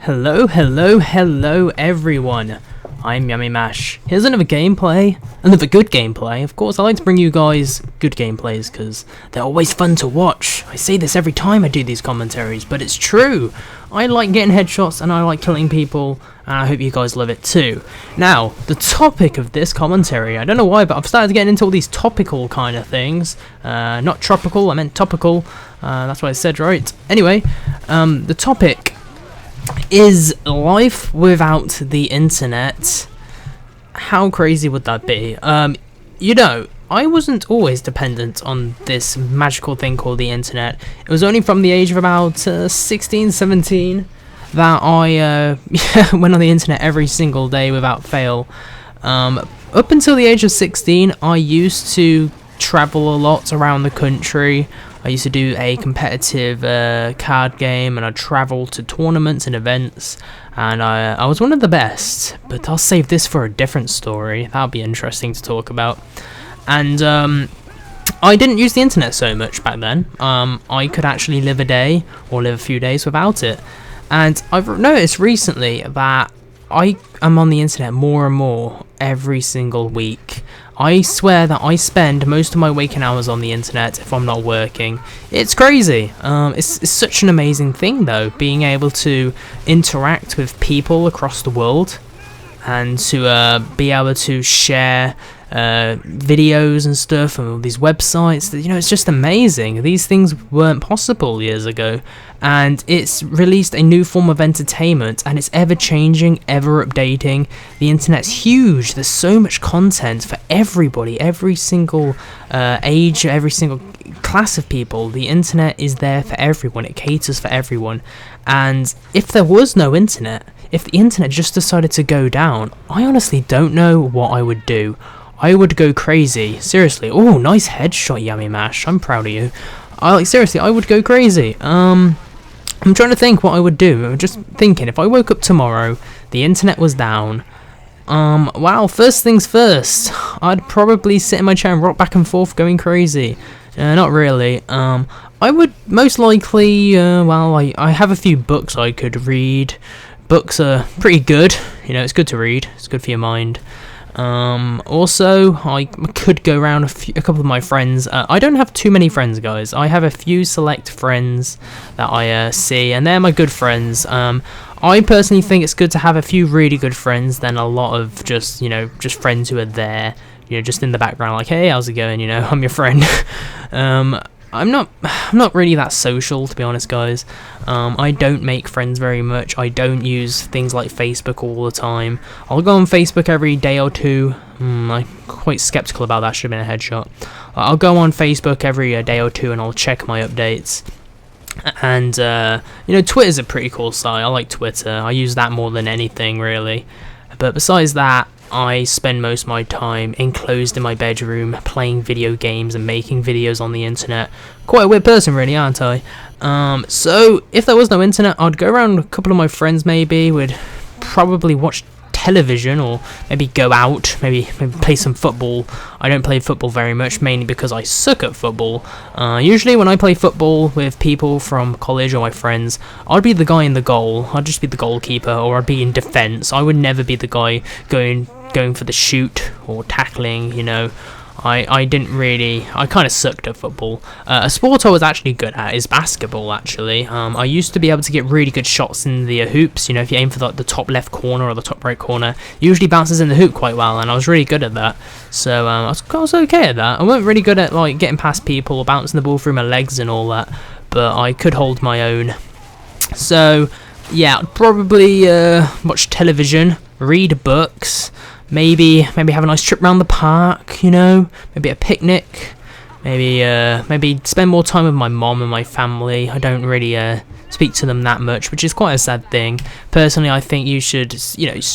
Hello everyone. I'm Yamimash. Here's another gameplay, another good gameplay. Of course, I like to bring you guys good gameplays because they're always fun to watch. I say this every time I do these commentaries, but it's true. I like getting headshots and I like killing people, and I hope you guys love it too. Now, the topic of this commentary, I don't know why, but I've started getting into all these topical kind of things. Not tropical, I meant topical. That's what I said, right? Anyway, the topic is life without the internet. How crazy would that be? You know, I wasn't always dependent on this magical thing called the internet. It was only from the age of about 16, 17 that I went on the internet every single day without fail. Up until the age of 16, I used to travel a lot around the country. I used to do a competitive card game, and I'd travel to tournaments and events, and I was one of the best, but I'll save this for a different story. That'll be interesting to talk about. And I didn't use the internet so much back then. I could actually live a day or live a few days without it, and I've noticed recently that I am on the internet more and more every single week. I swear that I spend most of my waking hours on the internet if I'm not working. It's crazy. It's such an amazing thing though, being able to interact with people across the world and to be able to share videos and stuff and all these websites. You know, it's just amazing. These things weren't possible years ago, and it's released a new form of entertainment, and it's ever changing, ever updating. The internet's huge. There's so much content for everybody, every single age, every single class of people. The internet is there for everyone. It caters for everyone. And if there was no internet, if the internet just decided to go down, I honestly don't know what I would do. I would go crazy. Seriously. Oh, nice headshot, Yamimash. I'm proud of you. Seriously, I would go crazy. I'm trying to think what I would do. I'm just thinking, if I woke up tomorrow, the internet was down. Wow, first things first. I'd probably sit in my chair and rock back and forth going crazy. Not really. I would most likely, I have a few books I could read. Books are pretty good. You know, it's good to read. It's good for your mind. Also, I could go around a couple of my friends. I don't have too many friends, guys. I have a few select friends that I see, and they're my good friends. I personally think it's good to have a few really good friends than a lot of just friends who are there, just in the background, like, hey, how's it going? I'm your friend. I'm not really that social, to be honest, guys. I don't make friends very much. I don't use things like Facebook all the time. I'll go on Facebook every day or two. I'm quite skeptical about that. Should have been a headshot. I'll go on Facebook every day or two and I'll check my updates. And Twitter's a pretty cool site. I like Twitter. I use that more than anything, really. But besides that, I spend most of my time enclosed in my bedroom playing video games and making videos on the internet. Quite a weird person, really, aren't I? So if there was no internet, I'd go around a couple of my friends, maybe. We'd probably watch television, or maybe go out, maybe play some football. I don't play football very much, mainly because I suck at football. Usually when I play football with people from college or my friends, I'd be the guy in the goal. I'd just be the goalkeeper, or I'd be in defence. I would never be the guy going for the shoot or tackling. I kind of sucked at football. A sport I was actually good at is basketball, actually. I used to be able to get really good shots in the hoops. If you aim for the top left corner or the top right corner, it usually bounces in the hoop quite well, and I was really good at that. So I was okay at that. I wasn't really good at getting past people or bouncing the ball through my legs and all that, but I could hold my own. So yeah, I'd probably watch television, read books, maybe have a nice trip around the park, maybe a picnic, maybe spend more time with my mom and my family. I don't really speak to them that much, which is quite a sad thing. Personally, I think you should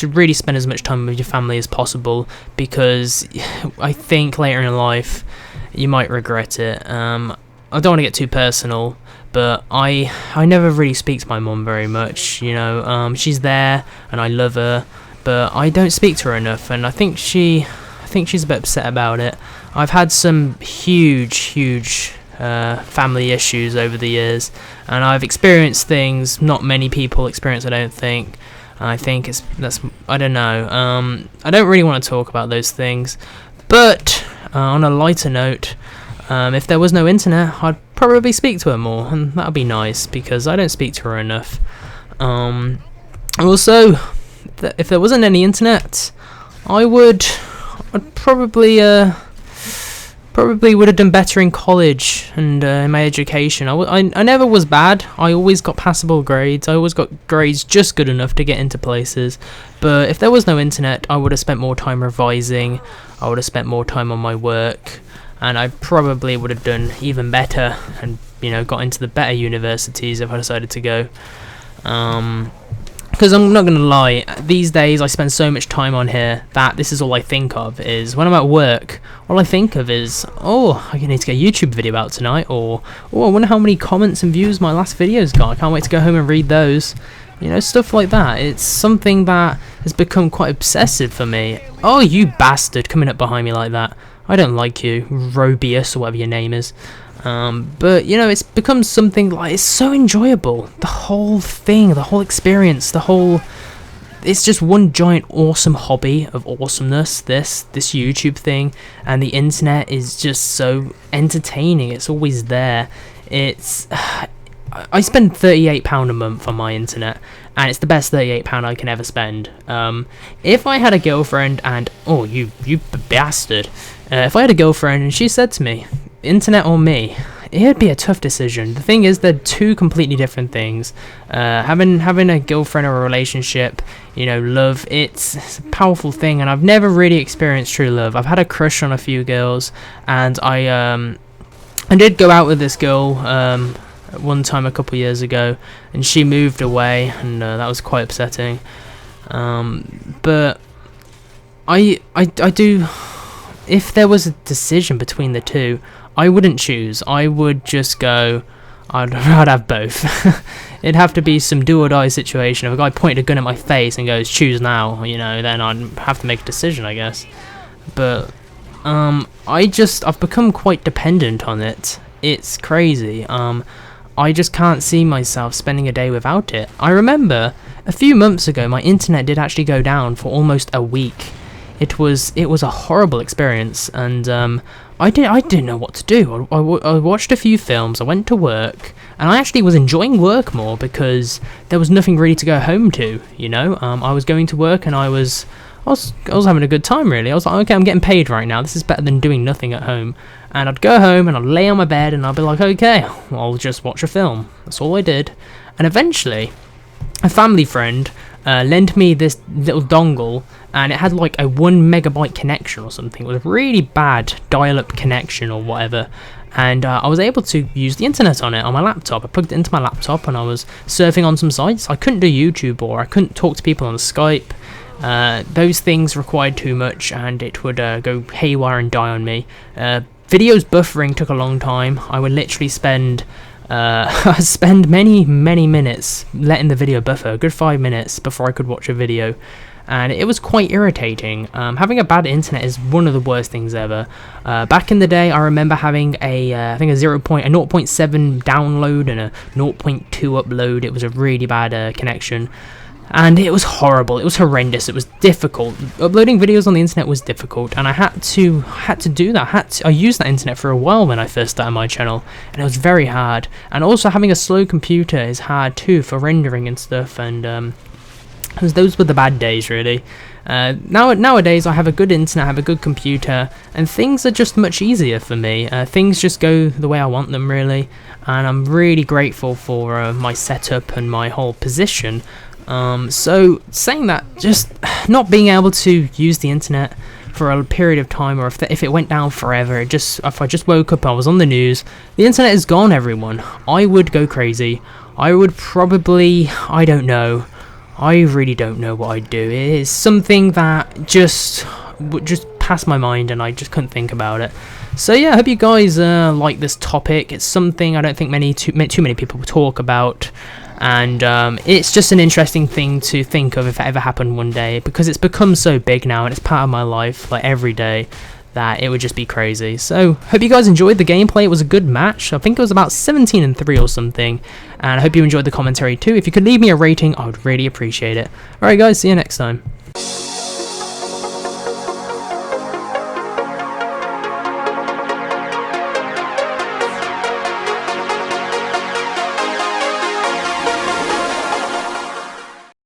really spend as much time with your family as possible, because I think later in life you might regret it. I don't want to get too personal, but I never really speak to my mom very much. She's there and I love her, but I don't speak to her enough, and I think she's a bit upset about it. I've had some huge family issues over the years, and I've experienced things not many people experience, I don't think. I think I don't know. I don't really want to talk about those things, but on a lighter note, if there was no internet, I'd probably speak to her more, and that'd be nice because I don't speak to her enough. Also, if there wasn't any internet, I'd probably would have done better in college and in my education. I never was bad. I always got passable grades. I always got grades just good enough to get into places. But if there was no internet, I would have spent more time revising. I would have spent more time on my work, and I probably would have done even better and, you know, got into the better universities if I decided to go. Because I'm not going to lie, these days I spend so much time on here that this is all I think of, is when I'm at work, all I think of is, oh, I need to get a YouTube video out tonight, or, oh, I wonder how many comments and views my last video's got, I can't wait to go home and read those. You know, stuff like that. It's something that has become quite obsessive for me. Oh, you bastard, coming up behind me like that. I don't like you, Robius, or whatever your name is. But, you know, it's become something like, it's so enjoyable. The whole thing, the whole experience, it's just one giant awesome hobby of awesomeness, this YouTube thing, and the internet is just so entertaining. It's always there. I spend £38 a month on my internet, and it's the best £38 I can ever spend. If I had a girlfriend and, oh, you bastard, if I had a girlfriend and she said to me, internet or me, it'd be a tough decision. The thing is, they're two completely different things. Having a girlfriend or a relationship, you know, love, it's a powerful thing, and I've never really experienced true love. I've had a crush on a few girls, and I did go out with this girl one time a couple years ago, and she moved away, and that was quite upsetting. But I do, if there was a decision between the two, I wouldn't choose. I would just go, I'd have both. It'd have to be some do or die situation. If a guy pointed a gun at my face and goes, choose now, you know, then I'd have to make a decision, I guess. But I've become quite dependent on it. It's crazy. I just can't see myself spending a day without it. I remember a few months ago my internet did actually go down for almost a week. It was a horrible experience, and I didn't know what to do. I watched a few films, I went to work, and I actually was enjoying work more because there was nothing really to go home to, you know. I was going to work and I was having a good time, really. I was like, okay, I'm getting paid right now, this is better than doing nothing at home. And I'd go home and I'd lay on my bed and I'd be like, okay, I'll just watch a film. That's all I did. And eventually, a family friend lent me this little dongle, and it had like a 1 megabyte connection or something. It was a really bad dial-up connection or whatever, and I was able to use the internet on it on my laptop. I plugged it into my laptop and I was surfing on some sites. I couldn't do YouTube, or I couldn't talk to people on Skype. Those things required too much, and it would go haywire and die on me. Videos buffering took a long time. I would literally spend many minutes letting the video buffer, a good 5 minutes before I could watch a video, and it was quite irritating. Having a bad internet is one of the worst things ever. Back in the day, I remember having I think a 0.7 download and a 0.2 upload. It was a really bad connection, and it was horrible. It was horrendous. It was difficult. Uploading videos on the internet was difficult, and I had to do that. I used that internet for a while when I first started my channel, and it was very hard. And also having a slow computer is hard too for rendering and stuff, and those were the bad days, really. Nowadays I have a good internet, I have a good computer, and things are just much easier for me. Things just go the way I want them, really, and I'm really grateful for my setup and my whole position. So saying that, just not being able to use the internet for a period of time, or if it went down forever, if I just woke up and I was on the news, the internet is gone, everyone, I would go crazy. I would probably, I don't know, I really don't know what I'd do. It is something that just would just pass my mind, and I just couldn't think about it. So yeah, I hope you guys like this topic. It's something I don't think too many people talk about, and it's just an interesting thing to think of if it ever happened one day, because it's become so big now and it's part of my life, like every day, that it would just be crazy. So, hope you guys enjoyed the gameplay. It was a good match. I think it was about 17-3 or something. And I hope you enjoyed the commentary too. If you could leave me a rating, I would really appreciate it. Alright guys, see you next time.